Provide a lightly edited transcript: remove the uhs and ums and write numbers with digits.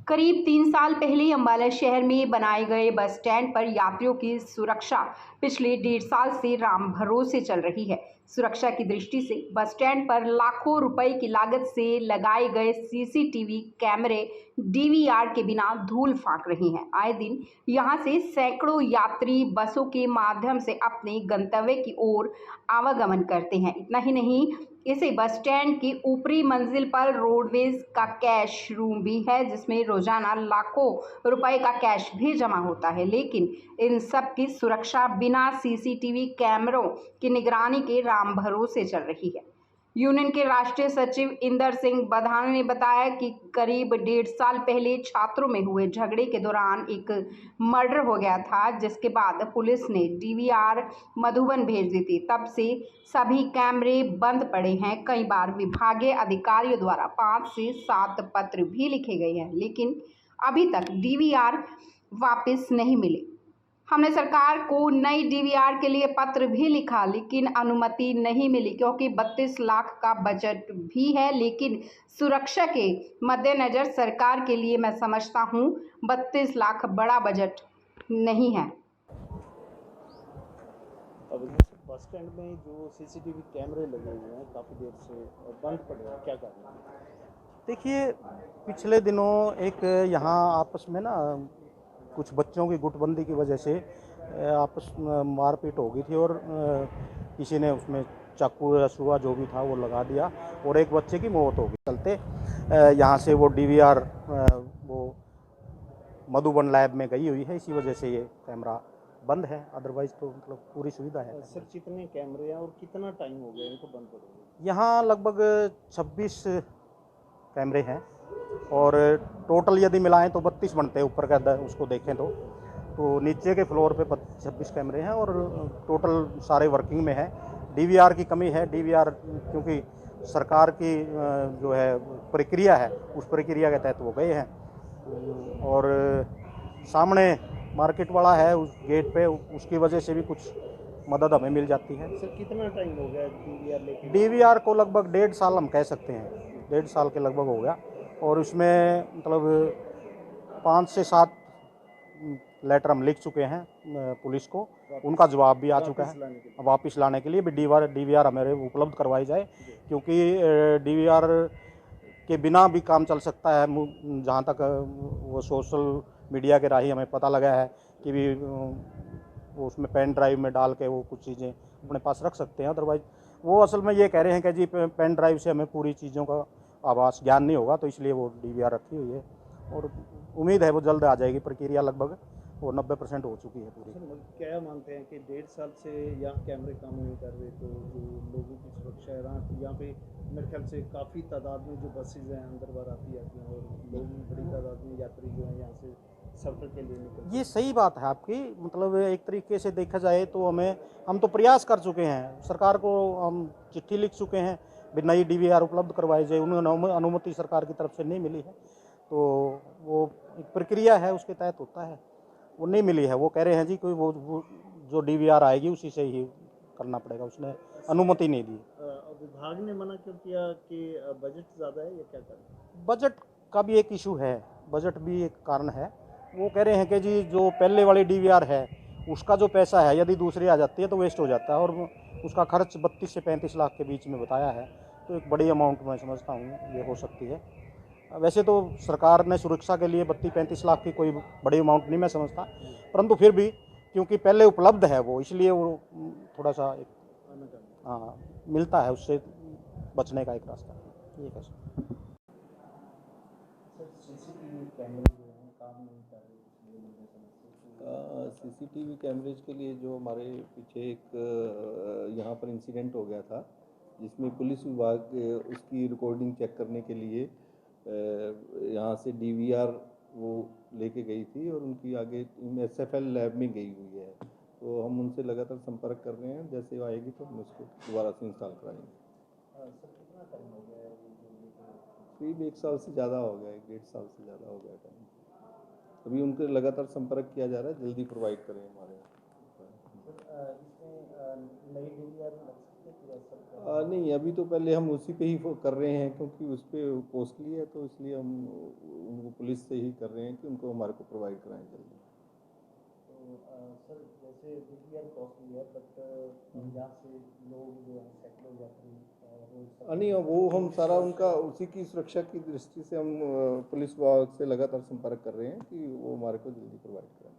करीब 3 साल पहले अम्बाला शहर में बनाए गए बस स्टैंड पर यात्रियों की सुरक्षा पिछले 1.5 साल से राम भरोसे चल रही है। सुरक्षा की दृष्टि से बस स्टैंड पर लाखों रुपए की लागत से लगाए गए सीसीटीवी कैमरे डीवीआर के बिना धूल फाक रही हैं। आए दिन यहां से सैकड़ों यात्री बसों के माध्यम से अपने गंतव्य की ओर आवागमन करते हैं। इतना ही नहीं, इसे बस स्टैंड की ऊपरी मंजिल पर रोडवेज का कैश रूम भी है, जिसमें रोजाना लाखों रुपए का कैश भी जमा होता है। लेकिन इन सब की सुरक्षा बिना सीसीटीवी कैमरों की निगरानी के राम भरोसे चल रही है। यूनियन के राष्ट्रीय सचिव इंदर सिंह बधाना ने बताया कि करीब 1.5 साल पहले छात्रों में हुए झगड़े के दौरान एक मर्डर हो गया था, जिसके बाद पुलिस ने डीवीआर मधुबन भेज दी थी। तब से सभी कैमरे बंद पड़े हैं। कई बार विभागीय अधिकारियों द्वारा 5 से 7 पत्र भी लिखे गए हैं, लेकिन अभी तक डीवीआर वापस नहीं मिले। हमने सरकार को नई डीवीआर के लिए पत्र भी लिखा, लेकिन अनुमति नहीं मिली, क्योंकि 32 लाख का बजट भी है। लेकिन सुरक्षा के मद्देनजर सरकार के लिए मैं समझता हूँ 32 लाख बड़ा बजट नहीं है। अब बस स्टैंड में जो सीसीटीवी कैमरे लगे हुए हैं काफ़ी देर से बंद पड़े हैं, क्या कारण है? देखिए, पिछले दिनों एक यहाँ आपस में ना कुछ बच्चों की गुटबंदी की वजह से आपस में मारपीट हो गई थी और किसी ने उसमें चाकू या सुआ जो भी था वो लगा दिया और एक बच्चे की मौत हो गई। चलते यहाँ से वो डीवीआर वो मधुबन लैब में गई हुई है, इसी वजह से ये कैमरा बंद है। अदरवाइज तो मतलब पूरी सुविधा है। सर, कितने कैमरे हैं और कितना टाइम हो गया इनको बंद पड़े हुए? यहाँ लगभग 26 कैमरे हैं और टोटल यदि मिलाएं तो 32 बनते हैं। ऊपर का उसको देखें तो नीचे के फ्लोर पे 26 कैमरे हैं और टोटल सारे वर्किंग में है। डीवीआर की कमी है। डीवीआर क्योंकि सरकार की जो है प्रक्रिया है, उस प्रक्रिया के तहत वो गए हैं और सामने मार्केट वाला है उस गेट पे, उसकी वजह से भी कुछ मदद हमें मिल जाती है। सर, कितना टाइम हो गया डीवीआर लेके? डीवीआर को लगभग 1.5 साल हम कह सकते हैं, 1.5 साल के लगभग हो गया और उसमें मतलब 5 से 7 लेटर हम लिख चुके हैं पुलिस को। उनका जवाब भी आ चुका है। वापस लाने के लिए भी डीवीआर हमें उपलब्ध करवाई जाए, क्योंकि डीवीआर के बिना भी काम चल सकता है। जहाँ तक वो सोशल मीडिया के राही हमें पता लगा है कि भी वो उसमें पेन ड्राइव में डाल के वो कुछ चीज़ें अपने पास रख सकते हैं। अदरवाइज वो असल में ये कह रहे हैं कि जी पेन ड्राइव से हमें पूरी चीज़ों का आभास ज्ञान नहीं होगा, तो इसलिए वो डीवीआर रखी हुई है और उम्मीद है वो जल्द आ जाएगी। प्रक्रिया लगभग वो 90% हो चुकी है पूरी। सर, क्या मानते हैं कि 1.5 साल से यहाँ कैमरे काम नहीं कर रहे, तो जो लोगों की सुरक्षा है यहाँ पे मेरे ख्याल से काफ़ी तादाद में जो बसेज हैं अंदर बाहर आती जाती हैं और लोग बड़ी तादाद में यात्री जो हैं यहाँ से सफ़र के लिए निकलते। ये सही बात है आपकी। मतलब एक तरीके से देखा जाए तो हम तो प्रयास कर चुके हैं, सरकार को हम चिट्ठी लिख चुके हैं भी नई डीवीआर उपलब्ध करवाई जाए। उन्हें अनुमति सरकार की तरफ से नहीं मिली है, तो वो एक प्रक्रिया है, उसके तहत होता है। वो नहीं मिली है। वो कह रहे हैं जी कोई वो जो डीवीआर आएगी उसी से ही करना पड़ेगा, उसने अनुमति नहीं दी। विभाग ने मना क्यों किया कि बजट ज़्यादा है या क्या करें? बजट का भी एक इशू है, बजट भी एक कारण है। वो कह रहे हैं कि जी जो पहले वाली डीवीआर है उसका जो पैसा है यदि दूसरी आ जाती है तो वेस्ट हो जाता है और उसका खर्च 32 से 35 लाख के बीच में बताया है, तो एक बड़ी अमाउंट मैं समझता हूँ ये हो सकती है। वैसे तो सरकार ने सुरक्षा के लिए 32-35 लाख की कोई बड़ी अमाउंट नहीं मैं समझता, परंतु फिर भी क्योंकि पहले उपलब्ध है वो, इसलिए वो थोड़ा सा हाँ मिलता है, उससे बचने का एक रास्ता ये कह सकते हैं। सीसीटीवी कैमरे जो हैं काम नहीं कर रहे पिछले लंबे समय से। सीसीटीवी कैमरेज के लिए जो हमारे पीछे एक यहाँ पर इंसिडेंट हो गया था, जिसमें पुलिस विभाग उसकी रिकॉर्डिंग चेक करने के लिए यहाँ से डीवीआर वो लेके गई थी और उनकी आगे एसएफएल लैब में गई हुई है। तो हम उनसे लगातार संपर्क कर रहे हैं, जैसे वो आएगी तो हम उसको दोबारा से इंस्टॉल कराएंगे। सर, कितना टाइम हो गया है करीब 1 साल से ज़्यादा हो गया, 1.5 साल से ज़्यादा हो गया टाइम। अभी उनके लगातार संपर्क किया जा रहा है, जल्दी प्रोवाइड करें हमारे यहाँ। इसमें नई डीवीआर लग सकती है? सकते पूरा सब? नहीं, अभी तो पहले हम उसी पे ही कर रहे हैं, क्योंकि उस पे कॉस्टली है, तो इसलिए हम उनको पुलिस से ही कर रहे हैं कि उनको हमारे को प्रोवाइड कराएं जल्दी। तो सर जैसे DVR कॉस्टली है, बट यहाँ से लोग जो है सेटल यात्री और नहीं, वो हम सारा उनका उसी की सुरक्षा की दृष्टि से हम पुलिस विभाग से लगातार संपर्क कर रहे हैं कि वो हमारे को जल्दी प्रोवाइड कराएं।